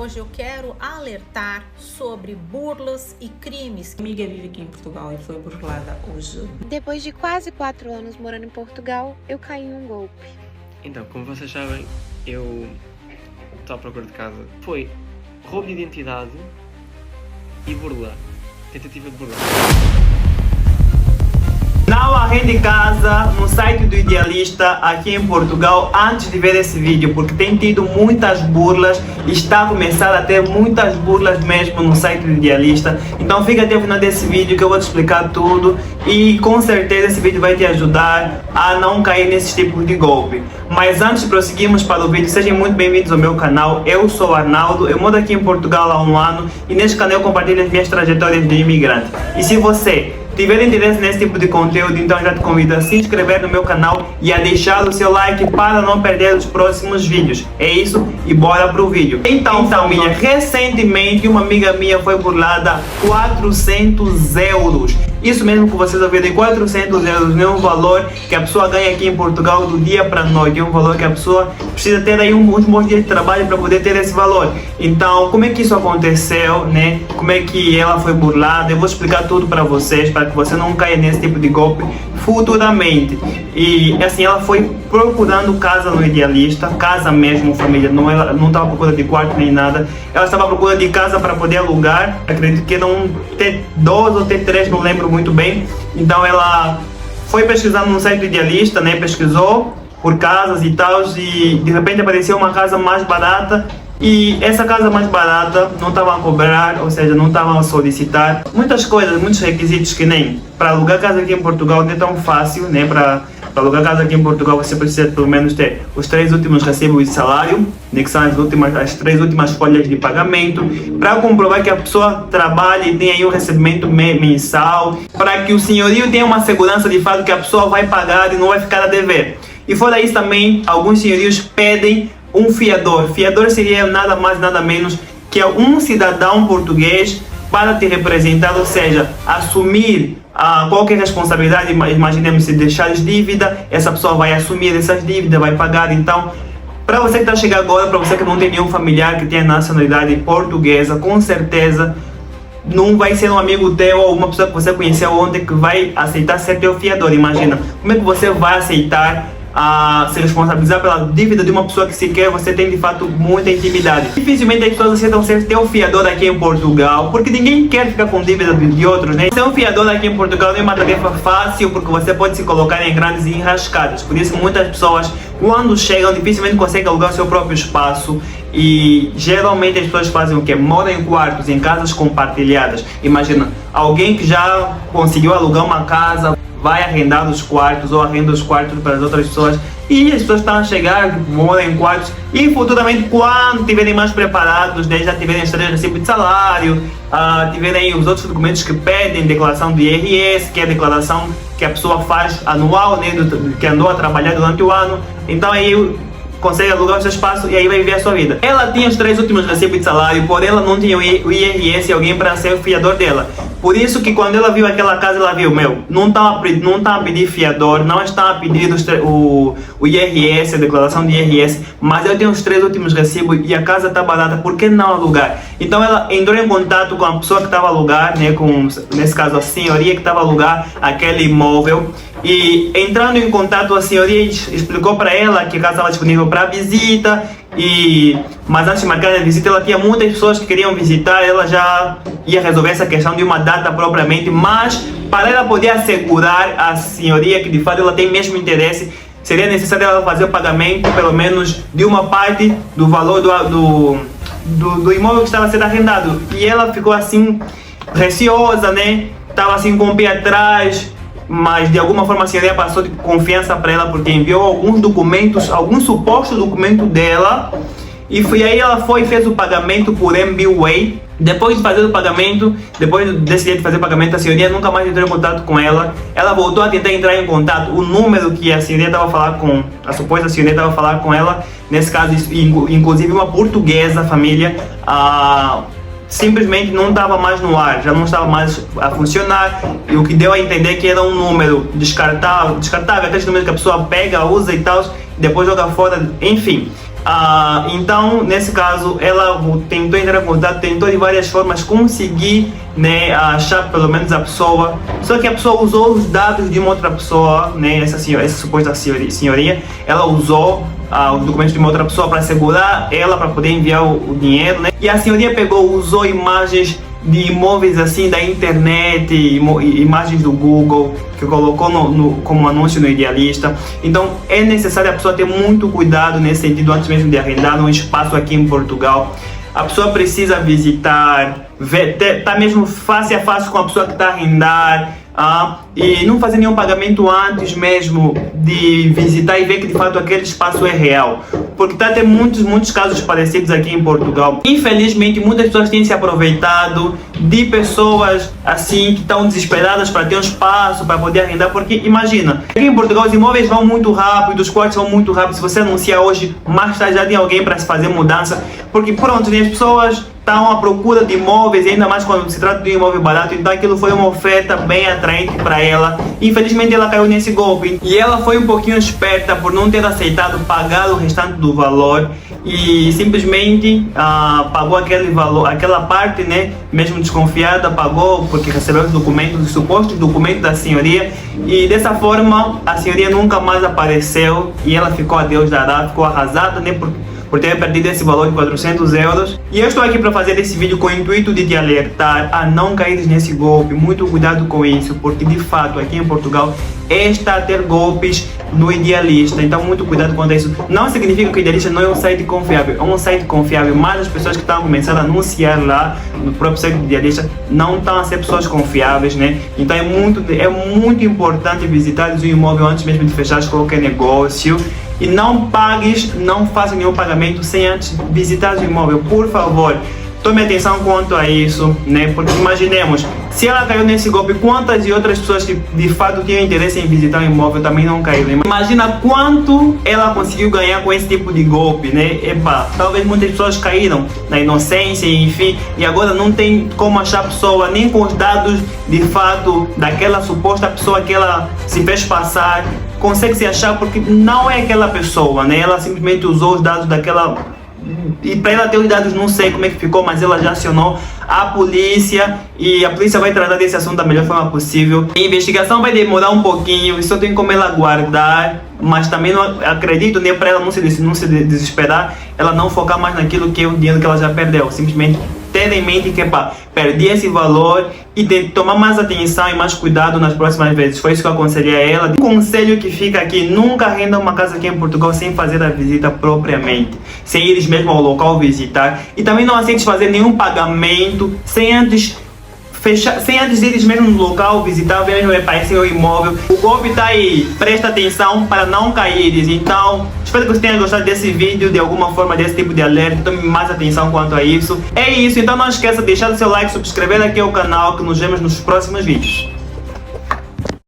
hoje eu quero alertar sobre burlas e crimes. Minha amiga vive aqui em Portugal e foi burlada hoje. Depois de quase 4 anos morando em Portugal, eu caí em um golpe. Então, como vocês sabem, eu estou à procura de casa. Foi roubo de identidade e burla. Tentativa de burla. Não arrende casa no site do Idealista aqui em Portugal antes de ver esse vídeo, porque tem tido muitas burlas e está a começar a ter muitas burlas mesmo no site do Idealista. Então fica até o final desse vídeo que eu vou te explicar tudo e com certeza esse vídeo vai te ajudar a não cair nesse tipo de golpe. Mas antes de prosseguirmos para o vídeo, sejam muito bem-vindos ao meu canal. Eu sou o Arnaldo, eu moro aqui em Portugal há 1 ano e neste canal eu compartilho as minhas trajetórias de imigrante. E se você tiver interesse nesse tipo de conteúdo, então já te convido a se inscrever no meu canal e a deixar o seu like para não perder os próximos vídeos. É isso e bora pro vídeo. Então família, recentemente uma amiga minha foi burlada 400 euros. Isso mesmo que vocês ouviram, 400 euros, não é um valor que a pessoa ganha aqui em Portugal do dia para a noite, é um valor que a pessoa precisa ter aí uns bons dias de trabalho para poder ter esse valor. Então, como é que isso aconteceu, né? Como é que ela foi burlada? Eu vou explicar tudo para vocês, para que você não caia nesse tipo de golpe futuramente. E assim, ela foi procurando casa no Idealista, casa mesmo, família, ela não estava à procura de quarto nem nada, ela estava à procura de casa para poder alugar, acredito que eram T2 ou T3, não lembro muito bem. Então ela foi pesquisando no site do Idealista, né, pesquisou por casas e tal, e de repente apareceu uma casa mais barata. E essa casa mais barata não estava a cobrar, ou seja, não estava a solicitar muitas coisas, muitos requisitos que nem para alugar casa aqui em Portugal não é tão fácil, né? Para alugar casa aqui em Portugal você precisa pelo menos ter os 3 últimos recibos de salário, né? Que são as 3 últimas folhas de pagamento, para comprovar que a pessoa trabalha e tem aí um recebimento mensal, para que o senhorio tenha uma segurança de fato que a pessoa vai pagar e não vai ficar a dever. E fora isso também, alguns senhorios pedem um fiador. Fiador seria nada mais nada menos que um cidadão português para te representar, ou seja, assumir qualquer responsabilidade. Imaginemos se deixares dívida, essa pessoa vai assumir essas dívidas, vai pagar. Então, para você que está chegando agora, para você que não tem nenhum familiar que tenha nacionalidade portuguesa, com certeza não vai ser um amigo teu ou uma pessoa que você conheceu ontem que vai aceitar ser teu fiador. Imagina, como é que você vai aceitar a se responsabilizar pela dívida de uma pessoa que sequer você tem de fato muita intimidade? Dificilmente as pessoas aceitam ser teu fiador aqui em Portugal, porque ninguém quer ficar com dívida de outros, né? Ser um fiador aqui em Portugal não é uma tarefa fácil, porque você pode se colocar em grandes enrascadas. Por isso muitas pessoas, quando chegam, dificilmente conseguem alugar o seu próprio espaço. E geralmente as pessoas fazem o que? Moram em quartos, em casas compartilhadas. Imagina, alguém que já conseguiu alugar uma casa vai arrendar os quartos ou arrenda os quartos para as outras pessoas, e as pessoas estão a chegar, moram em quartos, e futuramente quando estiverem mais preparados, né, já tiverem os 3 recibos de salário, tiverem os outros documentos que pedem, declaração do IRS, que é a declaração que a pessoa faz anual, né, que andou a trabalhar durante o ano, então aí consegue alugar o seu espaço e aí vai viver a sua vida. Ela tinha os 3 últimos recibos de salário, porém ela não tinha o IRS e alguém para ser o fiador dela. Por isso que quando ela viu aquela casa, ela viu, não está a pedir fiador, não está a pedir o IRS, a declaração de IRS, mas eu tenho os 3 últimos recibos e a casa está barata, por que não alugar? Então ela entrou em contato com a pessoa que estava a alugar, né, nesse caso a senhoria que estava a alugar aquele imóvel. E entrando em contato, a senhoria explicou para ela que a casa estava disponível para visita, mas antes de marcar a visita ela tinha muitas pessoas que queriam visitar, ela já ia resolver essa questão de uma data propriamente, mas para ela poder assegurar a senhoria que de fato ela tem mesmo interesse, seria necessário ela fazer o pagamento pelo menos de uma parte do valor do imóvel que estava sendo arrendado. E ela ficou assim receosa, né? Estava assim com o pé atrás, mas de alguma forma a senhoria passou de confiança para ela, porque enviou alguns documentos, algum suposto documento dela, e aí ela foi e fez o pagamento por MBWay. Depois de fazer o pagamento, depois desse dia de fazer o pagamento, a senhoria nunca mais entrou em contato com ela. Ela voltou a tentar entrar em contato, o número que a senhoria estava a falar com, a suposta senhoria estava a falar com ela, nesse caso inclusive uma portuguesa, família, simplesmente não estava mais no ar, já não estava mais a funcionar, e o que deu a entender que era um número descartável, aqueles números que a pessoa pega, usa e tal, depois joga fora, enfim. Então, nesse caso, ela tentou entrar em contato, tentou de várias formas conseguir, né, achar pelo menos a pessoa. Só que a pessoa usou os dados de uma outra pessoa, né, essa suposta senhoria, ela usou os documentos de uma outra pessoa para segurar ela, para poder enviar o dinheiro, né? E a senhoria usou imagens de imóveis assim da internet, imagens do Google, que colocou como anúncio no Idealista. Então é necessário a pessoa ter muito cuidado nesse sentido antes mesmo de arrendar um espaço aqui em Portugal. A pessoa precisa visitar, tá mesmo face a face com a pessoa que está a arrendar, e não fazer nenhum pagamento antes mesmo de visitar e ver que de fato aquele espaço é real, porque está a ter muitos casos parecidos aqui em Portugal. Infelizmente muitas pessoas têm se aproveitado de pessoas assim que estão desesperadas para ter um espaço para poder arrendar, porque imagina, aqui em Portugal os imóveis vão muito rápido, os quartos vão muito rápido. Se você anunciar hoje, mais tarde já tem alguém para se fazer mudança, porque pronto, as pessoas estão à procura de imóveis, ainda mais quando se trata de um imóvel barato. Então aquilo foi uma oferta bem atraente para ela. Infelizmente ela caiu nesse golpe, e ela foi um pouquinho esperta por não ter aceitado pagar o restante do valor e simplesmente pagou aquele valor, aquela parte, né, mesmo desconfiada, pagou porque recebeu os documentos, os supostos documentos da senhoria, e dessa forma a senhoria nunca mais apareceu e ela ficou a Deus dará, ficou arrasada, né, por ter perdido esse valor de 400 euros. E eu estou aqui para fazer esse vídeo com o intuito de te alertar a não cair nesse golpe. Muito cuidado com isso, porque de fato aqui em Portugal está a ter golpes no Idealista. Então muito cuidado quanto a isso. Não significa que o Idealista não é um site confiável, é um site confiável, mas as pessoas que estão começando a anunciar lá no próprio site do Idealista não estão a ser pessoas confiáveis, né? Então é muito importante visitar o imóvel antes mesmo de fechar qualquer negócio. E não faça nenhum pagamento sem antes visitar o imóvel, por favor. Tome atenção quanto a isso, né? Porque imaginemos, se ela caiu nesse golpe, quantas e outras pessoas que de fato tinham interesse em visitar o imóvel também não caíram. Imagina quanto ela conseguiu ganhar com esse tipo de golpe, né? Talvez muitas pessoas caíram na inocência, enfim, e agora não tem como achar a pessoa, nem com os dados de fato daquela suposta pessoa que ela se fez passar, consegue se achar, porque não é aquela pessoa, né? Ela simplesmente usou os dados daquela. E para ela ter os dados, não sei como é que ficou, mas ela já acionou a polícia e a polícia vai tratar desse assunto da melhor forma possível. A investigação vai demorar um pouquinho, só tem como ela aguardar, mas também não acredito, nem para ela não se desesperar, ela não focar mais naquilo que é o dinheiro que ela já perdeu. Simplesmente ter em mente que perdi esse valor e tomar mais atenção e mais cuidado nas próximas vezes. Foi isso que eu aconselhei a ela. Um conselho que fica aqui: nunca arrenda uma casa aqui em Portugal sem fazer a visita propriamente, sem ir mesmo ao local visitar, e também não aceites fazer nenhum pagamento sem antes ir mesmo no local visitar, ver mesmo esse o imóvel. O golpe está aí, presta atenção para não cair. Então espero que você tenha gostado desse vídeo, de alguma forma, desse tipo de alerta. Tome mais atenção quanto a isso. É isso, então não esqueça de deixar o seu like, subscrever aqui ao canal, que nos vemos nos próximos vídeos.